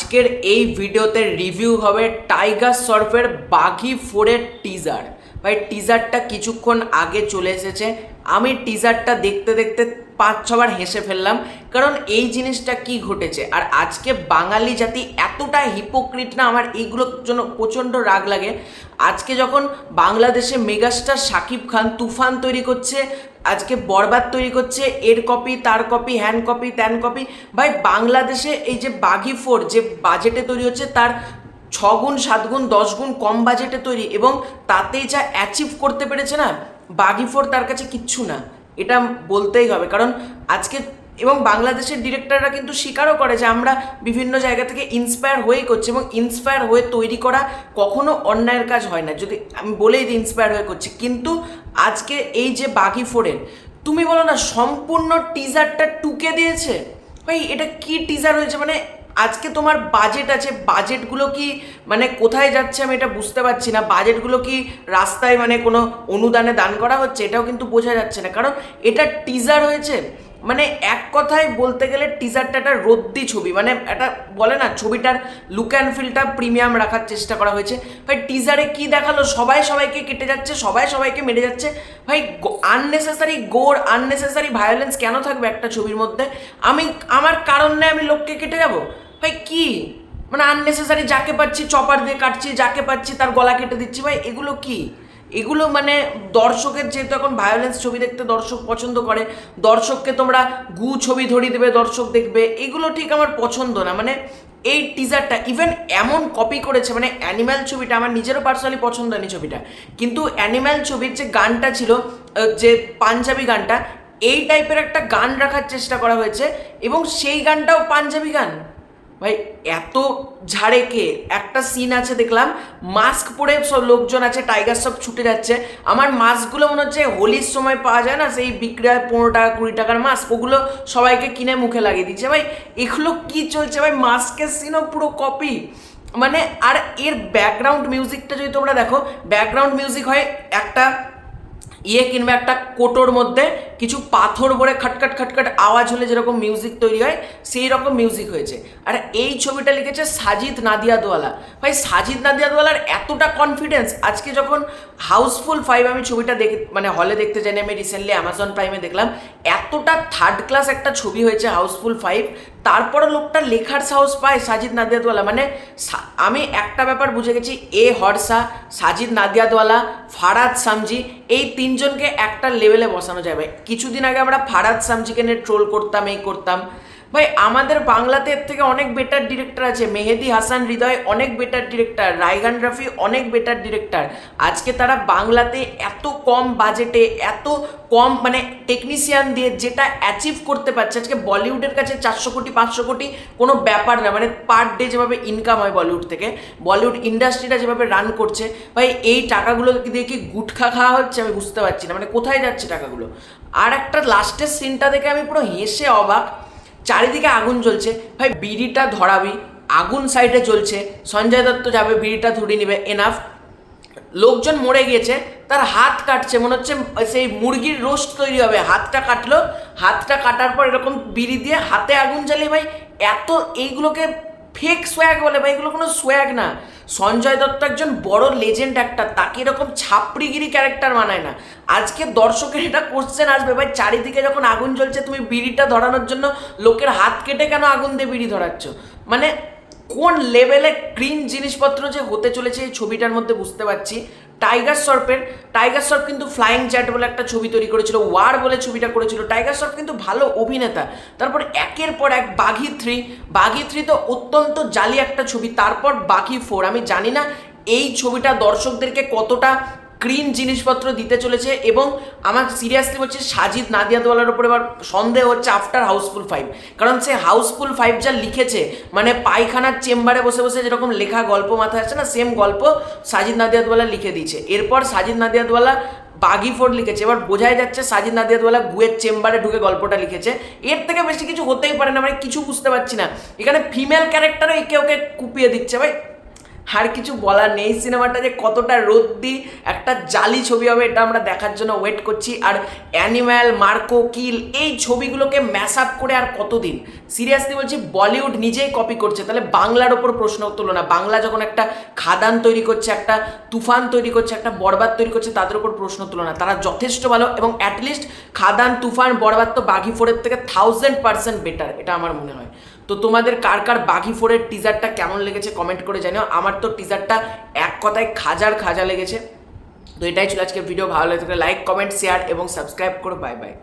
আজকের এই ভিডিওতে রিভিউ হবে টাইগার শ্রফের বাঘি 4-এর টিজার। ভাই টিজারটা কিছুক্ষণ আগে চলে এসেছে, আমি টিজারটা দেখতে দেখতে 5-6বার হেসে ফেললাম। কারণ এই জিনিসটা কি ঘটেছে, আর আজকে বাঙালি জাতি এতটা হিপোক্রিট না, আমার এইগুলোর জন্য প্রচণ্ড রাগ লাগে। আজকে যখন বাংলাদেশে মেগাস্টার শাকিব খান তুফান তৈরি করছে, আজকে বরবাদ তৈরি করছে, এর কপি তার কপি, হ্যান কপি ত্যান কপি, ভাই বাংলাদেশে এই যে বাঘি 4 যে বাজেটে তৈরি হচ্ছে তার 6 গুণ 7 গুণ 10 গুণ কম বাজেটে তৈরি, এবং তাতেই যা অ্যাচিভ করতে পেরেছে না, বাঘি 4 তার কাছে কিচ্ছু না, এটা বলতেই হবে। কারণ আজকে এবং বাংলাদেশের ডিরেক্টররা কিন্তু স্বীকারও করে যে আমরা বিভিন্ন জায়গা থেকে ইন্সপায়ার হয়েই করছি, এবং ইন্সপায়ার হয়ে তৈরি করা কখনো অন্যায়ের কাজ হয় না, যদি আমি বলেই দিই ইন্সপায়ার হয়ে করছি। কিন্তু আজকে এই যে বাঘি 4-এর তুমি বলো না সম্পূর্ণ টিজারটা টুকে দিয়েছে। ভাই এটা কি টিজার হয়েছে, মানে আজকে তোমার বাজেট আছে, বাজেটগুলো কি মানে কোথায় যাচ্ছে আমি এটা বুঝতে পারছি না। বাজেটগুলো কি রাস্তায় মানে কোনো অনুদানে দান করা হচ্ছে, এটাও কিন্তু বোঝা যাচ্ছে না। কারণ এটা টিজার হয়েছে, মানে এক কথায় বলতে গেলে টিজারটা একটা রদ্দি ছবি, মানে একটা বলে না ছবিটার লুক অ্যান্ড ফিলটা প্রিমিয়াম রাখার চেষ্টা করা হয়েছে। ভাই টিজারে কি দেখালো, সবাই সবাইকে কেটে যাচ্ছে, সবাই সবাইকে মেরে যাচ্ছে। ভাই আননেসেসারি গোর, আননেসেসারি ভায়োলেন্স কেন থাকবে একটা ছবির মধ্যে? আমার কারণ নেই আমি লোককে কেটে যাব? ভাই কি মানে আননেসেসারি, যাকে পাচ্ছি চপার দিয়ে কাটছি, যাকে পাচ্ছি তার গলা কেটে দিচ্ছি। ভাই এগুলো কি? এগুলো মানে দর্শকের, যেহেতু এখন ভায়োলেন্স ছবি দেখতে দর্শক পছন্দ করে, দর্শককে তোমরা গু ছবি ধরিয়ে দেবে, দর্শক দেখবে, এগুলো ঠিক আমার পছন্দ না। মানে এই টিজারটা ইভেন এমন কপি করেছে, মানে অ্যানিম্যাল ছবিটা আমার নিজেরও পার্সোনালি পছন্দ হয়নি ছবিটা, কিন্তু অ্যানিম্যাল ছবির যে গানটা ছিল, যে পাঞ্জাবি গানটা, এই টাইপের একটা গান রাখার চেষ্টা করা হয়েছে, এবং সেই গানটাও পাঞ্জাবি গান। ভাই এত ঝাড়ে কে? একটা সিন আছে দেখলাম, মাস্ক পরে সব লোকজন আছে, টাইগার সব ছুটে যাচ্ছে। আমার মাস্কগুলো মনে হচ্ছে হোলির সময় পাওয়া যায় না, সেই বিক্রি হয় 15 টাকা 20 টাকার মাস্ক, ওগুলো সবাইকে কিনে মুখে লাগিয়ে দিচ্ছে। ভাই এগুলো কি চলছে? ভাই মাস্কের সিনও পুরো কপি। মানে আর এর ব্যাকগ্রাউন্ড মিউজিকটা যদি তোমরা দেখো, ব্যাকগ্রাউন্ড মিউজিক হয় একটা কিংবা একটা কোটোর মধ্যে কিছু পাথর ভরে খটখট খটখট আওয়াজ হলে যেরকম মিউজিক তৈরি হয়, সেই রকম মিউজিক হয়েছে। আর এই ছবিটা লিখেছে সাজিদ নাদিয়াদওয়ালা। ভাই সাজিদ নাদিয়াদওয়ালার এতটা কনফিডেন্স, আজকে যখন হাউসফুল 5 আমি ছবিটা দেখে মানে হলে দেখতে যাইনি, আমি রিসেন্টলি অ্যামাজন প্রাইমে দেখলাম, এতটা থার্ড ক্লাস একটা ছবি হয়েছে হাউসফুল 5, তারপরে লোকটা লেখার সাহস পায় সাজিদ নাদিয়াদওয়ালা। মানে আমি একটা ব্যাপার বুঝে গেছি, হর্ষা, সাজিদ নাদিয়াদওয়ালা, ফারাদ সামজি, এই তিনজনকে একটা লেভেলে বসানো যাবে। কিছুদিন আগে আমরা ফারাদ সামজিকে নিয়ে ট্রোল করতাম, এই করতাম। ভাই আমাদের বাংলাতে এর থেকে অনেক বেটার ডিরেক্টর আছে, মেহেদি হাসান হৃদয় অনেক বেটার ডিরেক্টর, রায়হান রাফি অনেক বেটার ডিরেক্টর। আজকে তারা বাংলাতে এত কম বাজেটে, এত কম মানে টেকনিশিয়ান দিয়ে যেটা অ্যাচিভ করতে পারছে, আজকে বলিউডের কাছে 400 কোটি 500 কোটি কোনো ব্যাপার না। মানে পার ডে যেভাবে ইনকাম হয় বলিউড থেকে, বলিউড ইন্ডাস্ট্রিটা যেভাবে রান করছে, ভাই এই টাকাগুলো দিয়ে কি গুটখা খাওয়া হচ্ছে আমি বুঝতে পারছি না, মানে কোথায় যাচ্ছে টাকাগুলো। আর একটা লাস্টের সিনটা দেখে আমি পুরো হেসে অবাক, চারিদিকে আগুন জ্বলছে, ভাই বিড়িটা ধরাবি, আগুন সাইডে জ্বলছে, সঞ্জয় দত্ত যাবে বিড়িটা ধরিয়ে নেবে, এনাফ। লোকজন মরে গিয়েছে, তার হাত কাটছে, মনে হচ্ছে সেই মুরগির রোস্ট তৈরি হবে, হাতটা কাটলো, হাতটা কাটার পর এরকম বিড়ি দিয়ে হাতে আগুন জ্বালিয়ে, ভাই এত এইগুলোকে ফেক সোয়াগ বলে। ভাই এগুলো কোনো সোয়াগ না। সঞ্জয় দত্ত একজন বড় লেজেন্ড অ্যাক্টর, তাকে এরকম ছাপড়িগিরি ক্যারেক্টার মানায় না। আজকে দর্শকের এটা কোশ্চেন আসবে, ভাই চারিদিকে যখন আগুন জ্বলছে তুমি বিড়িটা ধরানোর জন্য লোকের হাত কেটে কেন আগুন দিয়ে বিড়ি ধরাচ্ছ? মানে কোন লেভেলে ক্রিন জিনিসপত্র যে হতে চলেছে এই ছবিটার মধ্যে বুঝতে পারছি। টাইগার শ্রফ কিন্তু ফ্লাইং জ্যাট বলে একটা ছবি তৈরি করেছিল, ওয়ার বলে ছবিটা করেছিল। টাইগার শ্রফ কিন্তু ভালো অভিনেতা। তারপর একের পর এক বাঘি 3 তো অত্যন্ত জালি একটা ছবি, তারপর বাঘি 4। আমি জানি না এই ছবিটা দর্শকদেরকে কতটা ক্রিন জিনিসপত্র দিতে চলেছে, এবং আমার সিরিয়াসলি বলছে সাজিদ নাদিয়াদওয়ালার উপর এবার সন্দেহ হচ্ছে আফটার হাউসফুল 5। কারণ সে হাউসফুল 5 যা লিখেছে, মানে পায়খানার চেম্বারে বসে বসে যেরকম লেখা গল্প মাথায় আসছে না, সেম গল্প সাজিদ নাদিয়াদওয়ালা লিখে দিয়েছে। এরপর সাজিদ নাদিয়াদওয়ালা বাঘি 4 লিখেছে, এবার বোঝাই যাচ্ছে সাজিদ নাদিয়াদওয়ালা গুয়ের চেম্বারে ঢুকে গল্পটা লিখেছে। এর থেকে বেশি কিছু হতেই পারে না, মানে কিছু বুঝতে পারছি না। এখানে ফিমেল ক্যারেক্টারও একে ওকে কুপিয়ে দিচ্ছে। ভাই আর কিছু বলার নেই, সিনেমাটা যে কতটা রোদ্দি একটা জালি ছবি হবে এটা আমরা দেখার জন্য ওয়েট করছি। আর অ্যানিম্যাল, মার্কো কিল এই ছবিগুলোকে ম্যাশ আপ করে আর কতদিন, সিরিয়াসলি বলছি বলিউড নিজেই কপি করছে, তাহলে বাংলার ওপর প্রশ্ন তুলো না। বাংলা যখন একটা খাদান তৈরি করছে, একটা তুফান তৈরি করছে, একটা বরবাদ তৈরি করছে, তাদের উপর প্রশ্ন তুলো না। তারা যথেষ্ট ভালো, এবং অ্যাটলিস্ট খাদান, তুফান, বরবাদ তো বাঘি ফোরের থেকে 1000% বেটার, এটা আমার মনে হয়। তো তোমাদের কার কার বাঘি ফোরের টিজারটা কেমন লেগেছে কমেন্ট করে জানিও। আমার তো টিজারটা এক কথায় খাজার খাজা লেগেছে। তো এটাই ছিল আজকের ভিডিও। ভালো লাগে লাইক, কমেন্ট, শেয়ার এবং সাবস্ক্রাইব করো। Bye bye.